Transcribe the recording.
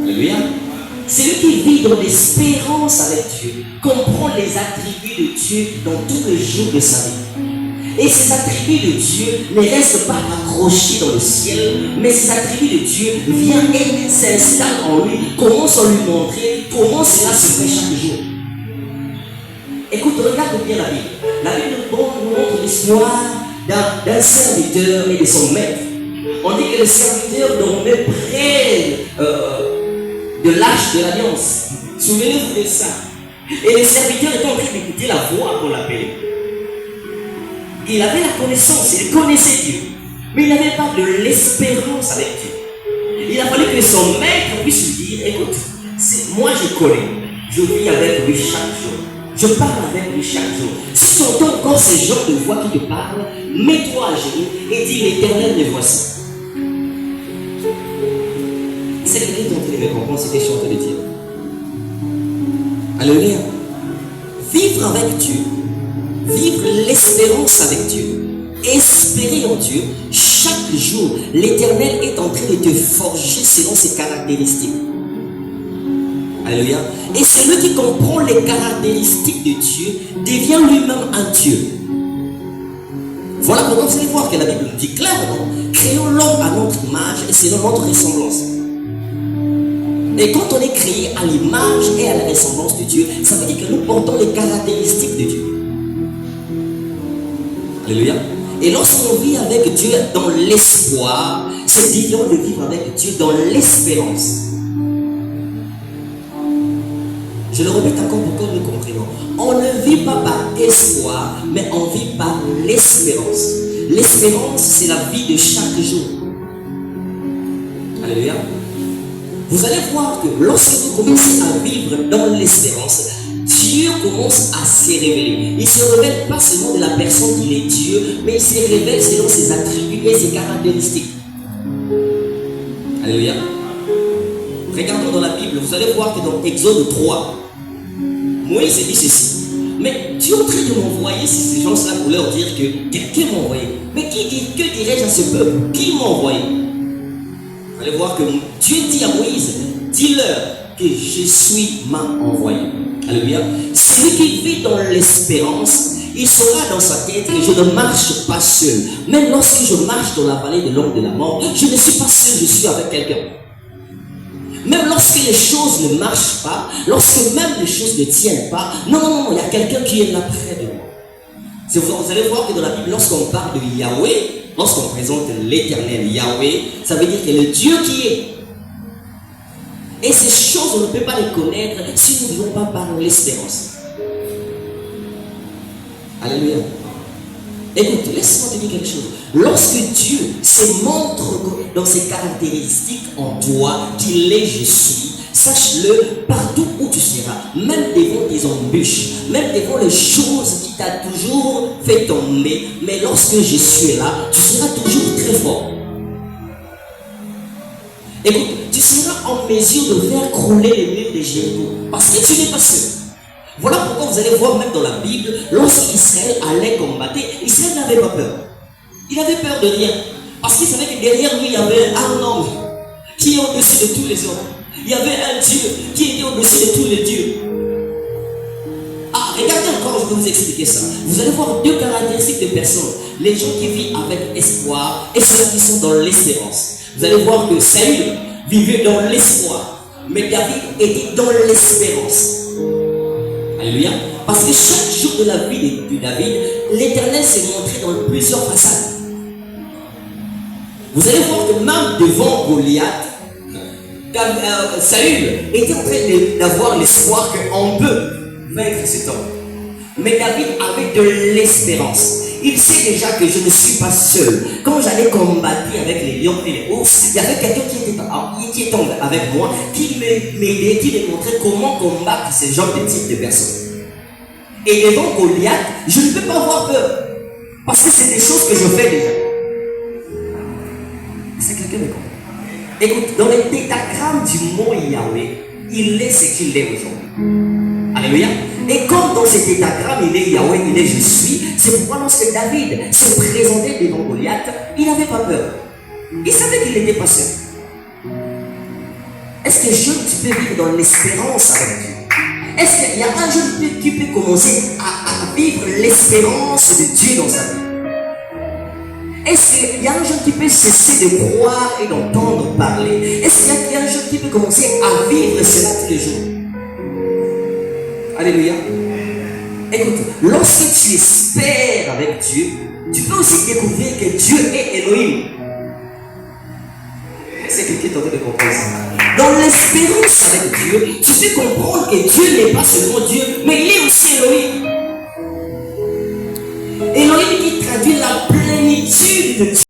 Alléluia. Celui qui vit dans l'espérance avec Dieu comprend les attributs de Dieu dans tous les jours de sa vie. Et ces attributs de Dieu ne restent pas accrochés dans le ciel, mais ces attributs de Dieu viennent et s'installent en lui, commencent à lui montrer comment cela se fait chaque jour. Écoute, regarde bien la Bible. La Bible nous montre l'histoire d'un serviteur et de son maître. On dit que le serviteur dormait près de l'arche de l'alliance. Souvenez-vous de ça. Et le serviteur était en train d'écouter la voix qu'on l'appelait. Il avait la connaissance, il connaissait Dieu. Mais il n'avait pas de l'espérance avec Dieu. Il a fallu que son maître puisse lui dire, écoute, moi je connais. Je vis avec lui chaque jour. Je parle avec lui chaque jour. Si tu entends encore ces gens de voix qui te parlent, mets-toi à genoux et dis, l'Éternel, me voici. C'est ce que tu es en train de comprendre, ce que je suis en train de dire. Alléluia. Vivre avec Dieu, vivre l'espérance avec Dieu, espérer en Dieu, chaque jour, l'Éternel est en train de te forger selon ses caractéristiques. Alléluia. Et celui qui comprend les caractéristiques de Dieu devient lui-même un Dieu. Voilà pourquoi vous allez voir que la Bible nous dit clairement, créons l'homme à notre image et selon notre ressemblance. Et quand on est créé à l'image et à la ressemblance de Dieu, ça veut dire que nous portons les caractéristiques de Dieu. Alléluia. Et lorsqu'on vit avec Dieu dans l'espoir, c'est différent de vivre avec Dieu dans l'espérance. Je le répète encore pour que nous comprenions. On ne vit pas par espoir, mais on vit par l'espérance. L'espérance, c'est la vie de chaque jour. Alléluia. Vous allez voir que lorsque vous commencez à vivre dans l'espérance, Dieu commence à se révéler. Il ne se révèle pas seulement de la personne qu'il est Dieu, mais il se révèle selon ses attributs et ses caractéristiques. Alléluia. Regardons dans la Bible, vous allez voir que dans Exode 3, Moïse dit ceci. Mais tu es en train de m'envoyer si ces gens-là pour leur dire que quelqu'un m'a envoyé. Mais que dirais-je à ce peuple? Qui m'a envoyé? Vous allez voir que Dieu dit à Moïse, dis-leur que je suis m'a envoyé. Alléluia. Celui qui vit dans l'espérance, il saura dans sa tête que je ne marche pas seul. Même lorsque je marche dans la vallée de l'ombre de la mort, je ne suis pas seul, je suis avec quelqu'un. Même lorsque les choses ne marchent pas, lorsque même les choses ne tiennent pas, non, il y a quelqu'un qui est là près de moi. Vous allez voir que dans la Bible, lorsqu'on parle de Yahweh, lorsqu'on présente l'éternel Yahweh, ça veut dire que le Dieu qui est. Et ces choses, on ne peut pas les connaître si nous ne vivons pas par l'espérance. Alléluia. Écoute, laisse-moi te dire quelque chose. Lorsque Dieu se montre dans ses caractéristiques en toi, qu'il est je suis, sache-le partout où tu seras, même devant des embûches, même devant les choses qui t'ont toujours fait tomber, mais lorsque je suis là, tu seras toujours très fort. Écoute, tu seras en mesure de faire crouler les murs de Jéricho, parce que tu n'es pas seul. Voilà pourquoi vous allez voir même dans la Bible, lorsqu'Israël allait combattre, Israël n'avait pas peur. Il avait peur de rien. Parce qu'il savait que derrière lui, il y avait un homme qui est au-dessus de tous les hommes. Il y avait un Dieu qui était au-dessus de tous les dieux. Ah, regardez encore, je vais vous expliquer ça. Vous allez voir deux caractéristiques de personnes. Les gens qui vivent avec espoir et ceux qui sont dans l'espérance. Vous allez voir que Saül vivait dans l'espoir, mais David était dans l'espérance. Alléluia. Parce que chaque jour de la vie de David, l'Éternel s'est montré dans plusieurs façades. Vous allez voir que même devant Goliath, Saül était en train d'avoir l'espoir qu'on peut vaincre cet homme. Mais David avait de l'espérance. Il sait déjà que je ne suis pas seul. Quand j'allais combattre avec les lions et les ours, il y avait quelqu'un qui était avec moi, qui m'aidait, qui me montrait comment combattre ce genre de type de personnes. Et devant Goliath, je ne peux pas avoir peur. Parce que c'est des choses que je fais déjà. C'est quelqu'un me comprend. Écoute, dans le tétragramme du mot Yahweh, il est ce qu'il est aujourd'hui. Alléluia. Et comme dans ce tétragramme, il est Yahweh, il est je suis, c'est pourquoi lorsque David se présentait devant Goliath, il n'avait pas peur. Il savait qu'il n'était pas seul. Est-ce que jeune, tu peux vivre dans l'espérance avec Dieu? Est-ce qu'il y a un jeune qui peut commencer à vivre l'espérance de Dieu dans sa vie? Est-ce qu'il y a un jeune qui peut cesser de croire et d'entendre parler? Est-ce qu'il y a un jeune qui peut commencer à vivre cela tous les jours? Alléluia. Écoute, lorsque tu espères avec Dieu, tu peux aussi découvrir que Dieu est Elohim. C'est quelqu'un qui est en train de comprendre ça. Dans l'espérance avec Dieu, tu peux comprendre que Dieu n'est pas seulement Dieu, mais il est aussi Elohim. Elohim qui traduit la plénitude de Dieu.